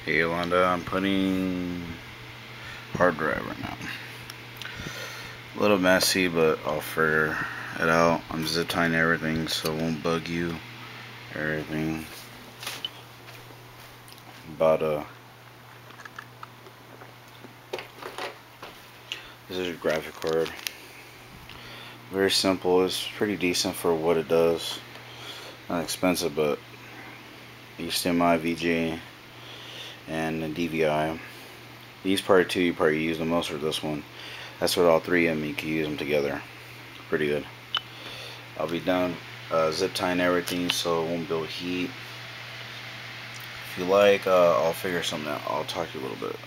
Hey Yolanda, I'm putting hard drive right now. A little messy, but I'll figure it out. I'm zip tying everything so it won't bug you. Everything. About this is a graphic card. Very simple. It's pretty decent for what it does. Not expensive, but HDMI, VGA, and a DVI. These probably two you probably use the most, or this one. That's what all three of them, you can use them together. Pretty good. I'll be done zip tying everything so it won't build heat. If you like, I'll figure something out. I'll talk to you a little bit.